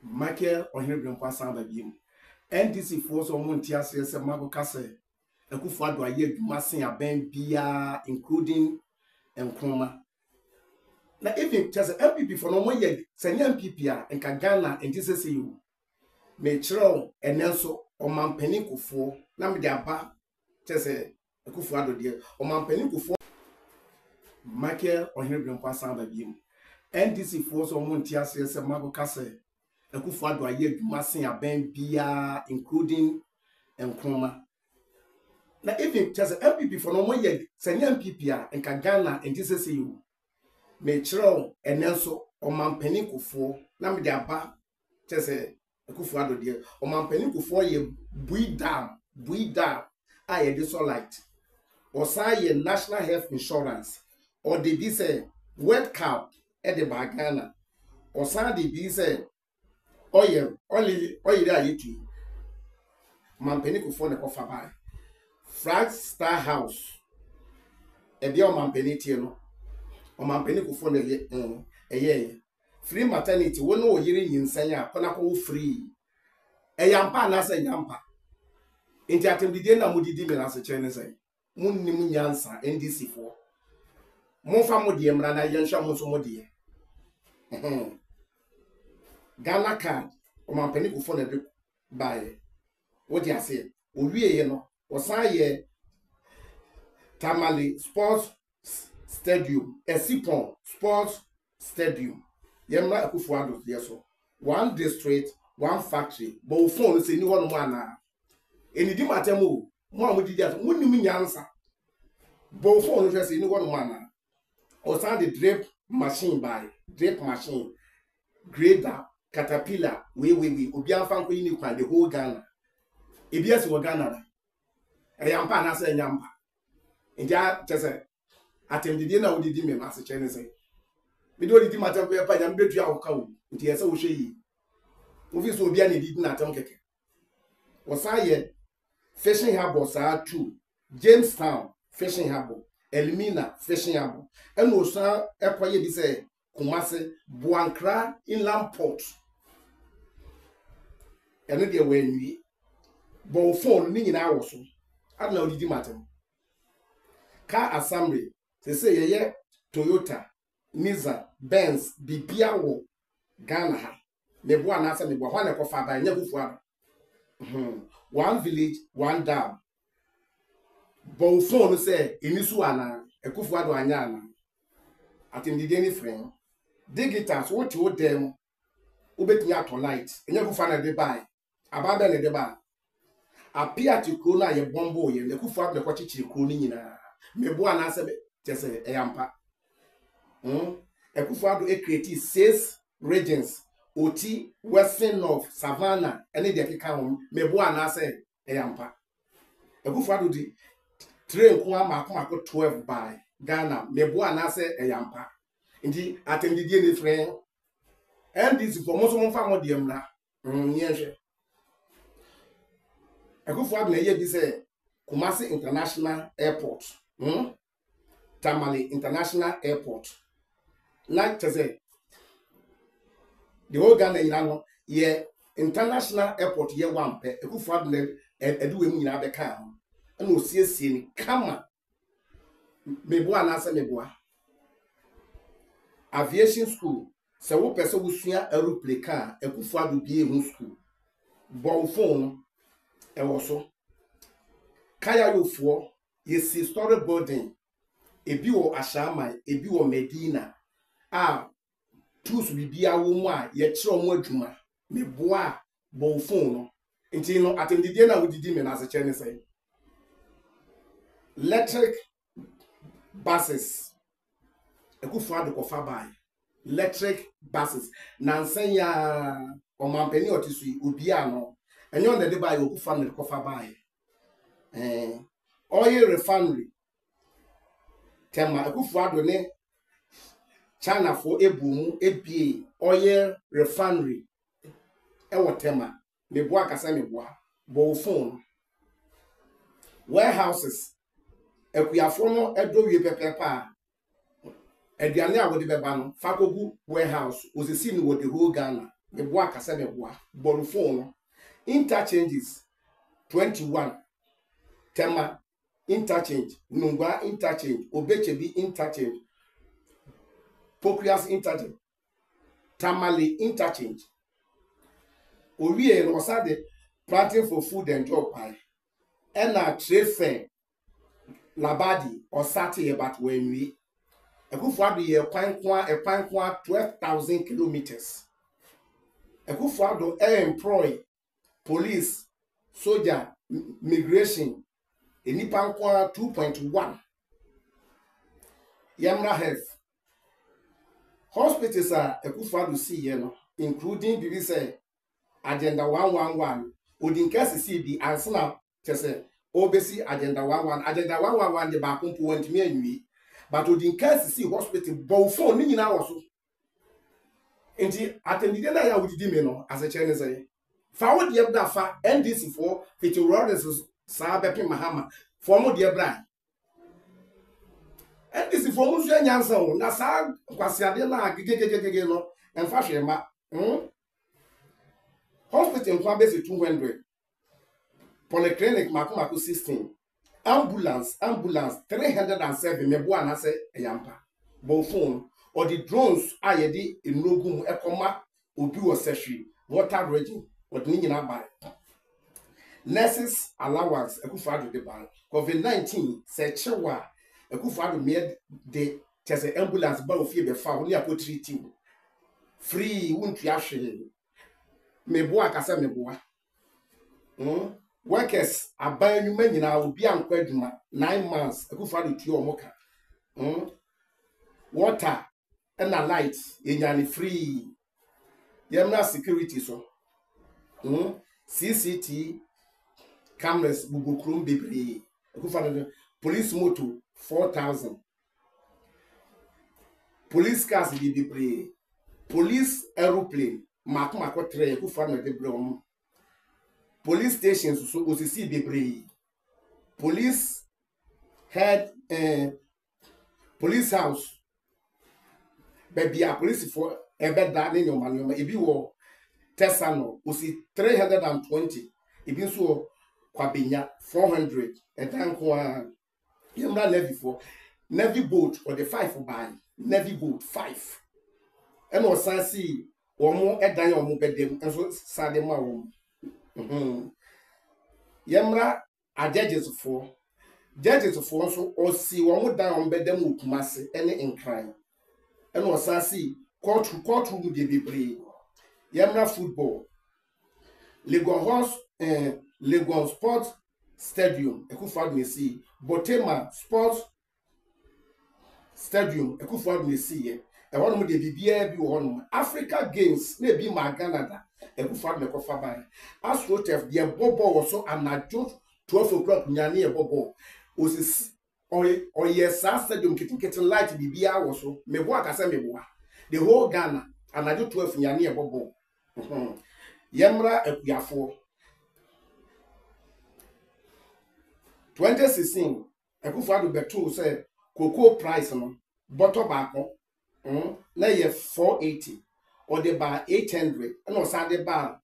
Michael Ohebrimpa Sanda Bim. NDC force on Montias, yes, a Mago Casse, a Kufado, a year, Massing a Ben Bia, including and Chroma. Now, if you just MPP for no more yet, send MPP and Kagana and Jesus you may throw and Nelson or Mampenico for Namidiaba, just a Kufado dear, or Mampenico for Michael Ohebrimpa Sanda Bim. NDC force on Montias, yes, a Mago Casse. A Kufado a year, Massing a Ben Bia, including and Chroma. Now, if you just MPP for no more yet, send MPP and Kagana and Jesus you may throw and Nelson or Mampenico for Namidiaba, just a Kufado dear, or Mampenico for ye breed down, I a desolate, or say a national health insurance, or the be say wet cow at the Bagana, or Sandy be say, oh yeah, only there you two. Mampenico for the offer by Flag Star House, a dear Mampenitiano, or Mampenico for a year. Free maternity, one no hearing in Sanya, Conaco free. A yampa, nasa yampa. Intiatim the dinner would be as a Chinese. Munnim Yansa, NDC for. Monfa modium rana yansha mosomodie. Ghana card, or Mampenico for the by. What you say? We no, or say Tamale Sports Stadium, a Sipon Sports Stadium. Yemma Akufuado, yes, so. One district, one factory, but phone is anyone one. Any dimatemo, one would that wouldn't mean answer. Both phone is anyone one. Or sound the drape machine by drape machine, grader, caterpillar, we, Obian Fanko in the whole Ghana. Ibias were Ghana. A yampa nasa yampa. India just attend the dinner with the demon as a Chinese. We don't matter where I am better our cow. It is so she. Movies will be any did not unke. Was I fishing harbor, sir, too. Jamestown fishing harbor, Elmina fishing harbor, and was a quiet say, Kumase, Buankra inland port. And then when we bo phone in our so. I don't know the matter. Car assembly, they say, yeah, Toyota, Nissan, Benz, Bibiawo, Ghana. Me one answer me one a coffee by never for one village, one dam. Bo phone say, in this one, a kufuado anyana. At in the daily frame. Digitals, what you them, ubet me out light, and never find a debye. Abandon a debye. Appear to Kuna ye bombo ye, the kufuado the watchy crooning. Me one answer just a yampa. A kufuado a creative 6 regions. Oti, Western North, Savannah, and the Yakam, me boana say, a yampa. A good father di train Kwama 12 by Ghana, me boana say a yampa. Indeed, attended the friend, and this for most of my family, yes. A good father may be say Kumasi International Airport, Tamale International Airport. Like to say, the whole Ghana, ye international airport, ye one pay, a good father, and do him in other car. And no see, come me boa answer me boa. Aviation school, so what person will swing a aeroplane car, a good father be a school. Ball phone, and also Kaya you for, ye see story building, a bio Ashama, a bio Medina. Tools will be a woman, yet show more juma. Me bois, bon phone. Until no attend the dinner with the demon as a Chinese say. Electric buses. A good father of by. Electric buses. Nansenya or Mampeni or Tisui, Ubiano. And you're the buy who found the coffer by. Oil refinery. Tema, a good father ne. China for a boom, a oil refinery. Ewa tema, me boa kasame boa, bo phone. Warehouses, e kuyafono edo wie pepepa. Eduane a wode beba no, fakogu warehouse, osisi ni wo the whole Ghana. me boa kasa me boa borufo no interchanges 21 Tema interchange Nungwa interchange Obechebi interchange Pokrias interchange Tamale interchange Owie no sade planting for food and job pie ena trade fair Labadi or Saturday but when we Ekufuado ye kwan kwa 12,000 kilometers. Ekufuado employ police, soldier, migration. Enipa kwa 2.1. Yamra Health. Hospitals are Ekufuado see no, including BBC Agenda 111. Odinkasi see the answer tese obesi Agenda 111. Agenda 111 the bakumpu went me anyway. But Odinkasi see hospital bow phone ni nyina wo so. Enti atendide na ya wudidi me no as a Chinese say. Fa wo de bra fa NDC for Fiti Rollins sa bepe Mahama. For mo de bra. NDC for mo so nyansa wo na sa kwasiade na gegegegege no emfa hwe ma. Hospital kwa base 200. Polyclinic makumako 16. Ambulance 307 meboa na se yampa. Bo phone or the drones ayedi enogum ekoma obi wo sehwe water region or ni nyina buy. Nurses allowance Ekufuado de buy. COVID-19 se chewa Ekufuado me de chese ambulance ba ofie be fa oni akotreat free wontu ahwe. Meboa kasa meboa. Workers aban nyuma nyina obi ankwa adwuma 9 months Ekufuado tuo omoka. Water and a light yenyane free. Yamna security so. CCT cameras bubukrum bebre. Ekufuado police motor 4,000. Police cars bebre. Police aeroplane makuma 3 Ekufuado de brom. Police stations so osisi bebre. Police head police house baby a police for ebe da ne nyoma ebi wo Tesano osi 320 ebi so kwabenya 400 edan ko a yemra navy for navy boat or the 5 buy navy boat 5 and o sansi omo edan omo bedem enso sade ma wo yemra a judges for so osi omo dan omo bedem okumase ene enkran and o sansi courtroom de bebre yemra football Legon Sports Stadium Ekufuado Messi Botema Sports Stadium Ekufuado Messi e wono de bibia bi wono Africa Games na bi ma Canada Ekufuado mekofa ban AstroTurf de bobo wo so anajo 12 o'clock nyane e bobo osis oye sa stadium kitten light bibia wo so mebo akasa meboa the whole Ghana anajo 12 nyane e bobo yemra ekuyafo 2016 Ekufuado beto say cocoa price no bottle bako na ye 480 or the bar 800 and o sa de bar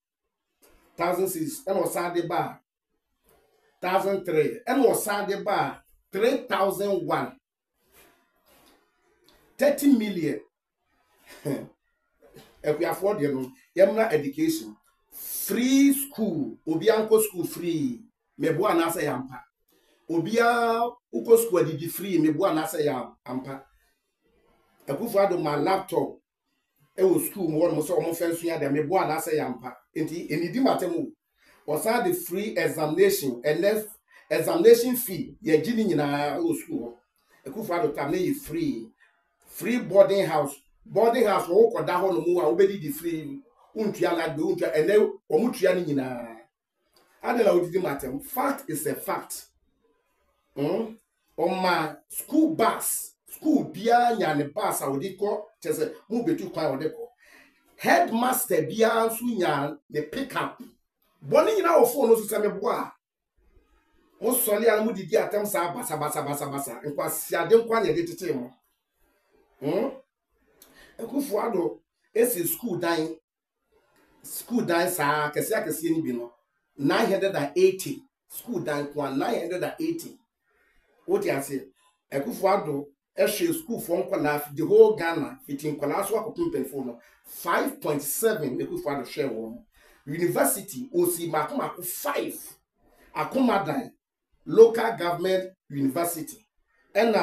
1006 and o sa de bar 1003 and o sa de bar 3001 30 million Ekuyafo de no yemra education free school obianko school free mebo anasa yampa obia uko school di free mebo anasa ya ampa Ekufuado ma laptop e wo school mo so mo fensu ya de mebo anasa yampa enti enidi matemu osa the free examination and then examination fee ye gini nyina wo school Ekufuado tam na free boarding house wo koda ho no mu a obedi di free untua la do untua ene omutua ni nyina adela odidi matem fact is a fact ma school bia nyane bus a odiko chese mu betu kwan odiko headmaster bia ansu nya the pick up boni nyina wo phone so se meboa mo sole an mu didi atem sa basa nkwa siade nkwa ne de tete mo Ekufuado esi school dan school dan saa kese ni bi no 980 school dan kwa 980 what you say Ekufuado ehwe school for nkwala the whole Ghana fitin nkwala so akopim penfo no 5.7 Ekufuado share wo university osi makomako 5 akomadan local government university and